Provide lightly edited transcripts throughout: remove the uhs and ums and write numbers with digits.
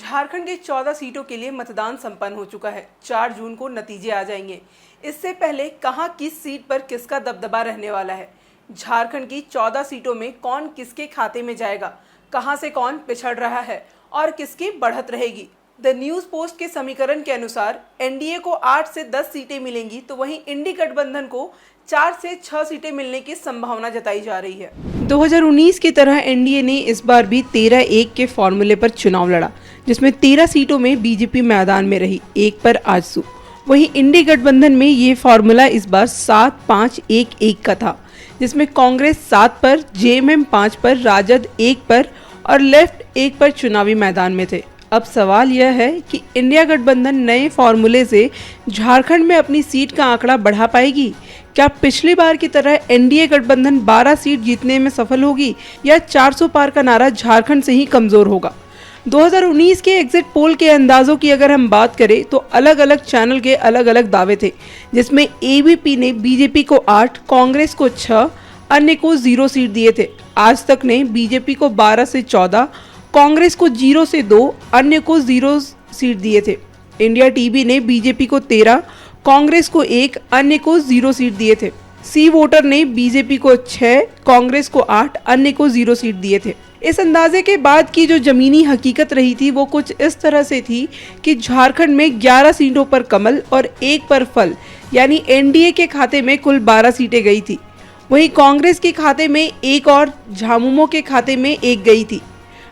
झारखंड के 14 सीटों के लिए मतदान संपन्न हो चुका है। 4 जून को नतीजे आ जाएंगे। इससे पहले कहां किस सीट पर किसका दबदबा रहने वाला है, झारखंड की 14 सीटों में कौन किसके खाते में जाएगा, कहां से कौन पिछड़ रहा है और किसकी बढ़त रहेगी। द न्यूज पोस्ट के समीकरण के अनुसार एनडीए को 8 से 10 सीटें मिलेंगी, तो वहीं इंडी गठबंधन को 4 से 6 सीटें मिलने की संभावना जताई जा रही है। 2019 की तरह एनडीए ने इस बार भी 13-1 के फॉर्मूले पर चुनाव लड़ा, जिसमें 13 सीटों में बीजेपी मैदान में रही, 1 पर आजसू। वहीं इंडी गठबंधन में ये फॉर्मूला इस बार 7-5-1-1 का था, जिसमें कांग्रेस 7 पर, जेएमएम 5 पर, राजद 1 पर और लेफ्ट 1 पर चुनावी मैदान में थे। अब सवाल यह है कि इंडिया गठबंधन नए फॉर्मूले से झारखंड में अपनी सीट का आंकड़ा बढ़ा पाएगी। क्या पिछली बार की तरह एनडीए गठबंधन 12 सीट जीतने में सफल होगी या 400 पार का नारा झारखंड से ही कमजोर होगा। 2019 के एग्जिट पोल के अंदाजों की अगर हम बात करें तो अलग अलग चैनल के अलग अलग दावे थे, जिसमें एबीपी ने बीजेपी को 8, कांग्रेस को 6, अन्य को 0 सीट दिए थे। आज तक ने बीजेपी को 12 से 14, कांग्रेस को 0 से 2, अन्य को 0 सीट दिए थे। इंडिया टीवी ने बीजेपी को 13, कांग्रेस को 1, अन्य को 0 सीट दिए थे। सी वोटर ने बीजेपी को 6, कांग्रेस को 8, अन्य को 0 सीट दिए थे। इस अंदाजे के बाद की जो जमीनी हकीकत रही थी वो कुछ इस तरह से थी कि झारखंड में 11 सीटों पर कमल और 1 पर फल, यानी एनडीए के खाते में कुल 12 सीटें गई थी। वहीं कांग्रेस के खाते में 1 और झामुमो के खाते में 1 गई थी।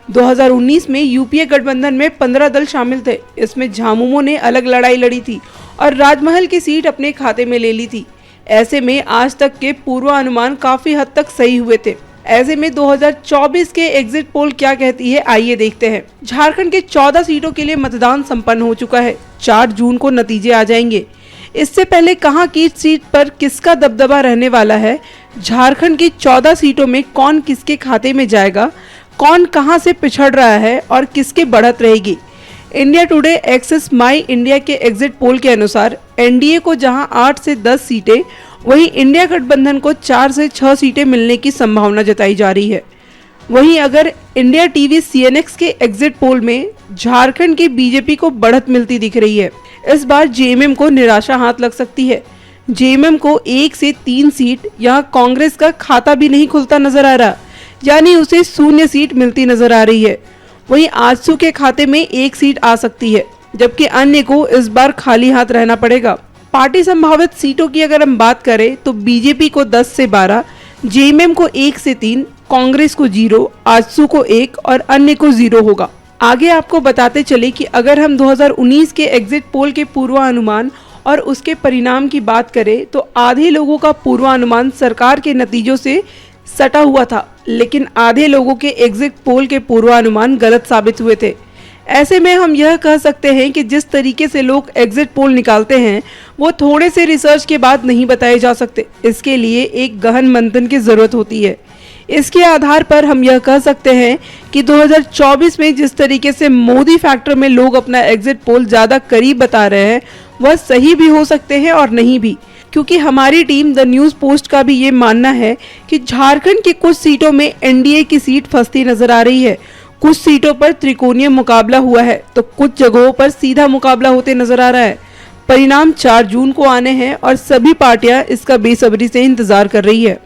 2019 में यूपीए गठबंधन में 15 दल शामिल थे। इसमें झामुमो ने अलग लड़ाई लड़ी थी और राजमहल की सीट अपने खाते में ले ली थी। ऐसे में आज तक के पूर्वानुमान काफी हद तक सही हुए थे। ऐसे में 2024 के एग्जिट पोल क्या कहती है, आइए देखते हैं। झारखंड के 14 सीटों के लिए मतदान संपन्न हो चुका है। 4 जून को नतीजे आ जाएंगे। इससे पहले कहां की सीट पर किसका दबदबा रहने वाला है, झारखंड की 14 सीटों में कौन किसके खाते में जाएगा, कौन कहां से पिछड़ रहा है और किसकी बढ़त रहेगी। इंडिया टुडे एक्सेस माई इंडिया के एग्जिट पोल के अनुसार एनडीए को जहां 8 से 10 सीटें, वहीं इंडिया गठबंधन को 4 से 6 सीटें मिलने की संभावना जताई जा रही है। वहीं अगर इंडिया टीवी सीएनएक्स के एग्जिट पोल में झारखंड की बीजेपी को बढ़त मिलती दिख रही है। इस बार जेएमएम को निराशा हाथ लग सकती है। जेएमएम को 1 से 3 सीट, यहाँ कांग्रेस का खाता भी नहीं खुलता नजर आ रहा, यानी उसे 0 सीट मिलती नजर आ रही है। वहीं आजसू के खाते में 1 सीट आ सकती है, जबकि अन्य को इस बार खाली हाथ रहना पड़ेगा। पार्टी संभावित सीटों की अगर हम बात करें तो बीजेपी को 10 से 12, जेएमएम को 1 से 3, कांग्रेस को 0, आजसू को 1 और अन्य को 0 होगा। आगे आपको बताते चले कि अगर हम 2019 के एग्जिट पोल के पूर्वानुमान और उसके परिणाम की बात करें तो आधे लोगों का पूर्वानुमान सरकार के नतीजों से सटा हुआ था, लेकिन आधे लोगों के एग्जिट पोल के पूर्वानुमान गलत साबित हुए थे। ऐसे में हम यह कह सकते हैं कि जिस तरीके से लोग एग्जिट पोल निकालते हैं वो थोड़े से रिसर्च के बाद नहीं बताए जा सकते। इसके लिए एक गहन मंथन की जरूरत होती है। इसके आधार पर हम यह कह सकते हैं कि 2024 में जिस तरीके से मोदी फैक्टर में लोग अपना एग्जिट पोल ज़्यादा करीब बता रहे हैं वह सही भी हो सकते हैं और नहीं भी, क्योंकि हमारी टीम द न्यूज पोस्ट का भी ये मानना है कि झारखंड की कुछ सीटों में एनडीए की सीट फंसती नजर आ रही है। कुछ सीटों पर त्रिकोणीय मुकाबला हुआ है तो कुछ जगहों पर सीधा मुकाबला होते नजर आ रहा है। परिणाम 4 जून को आने हैं और सभी पार्टियां इसका बेसब्री से इंतजार कर रही है।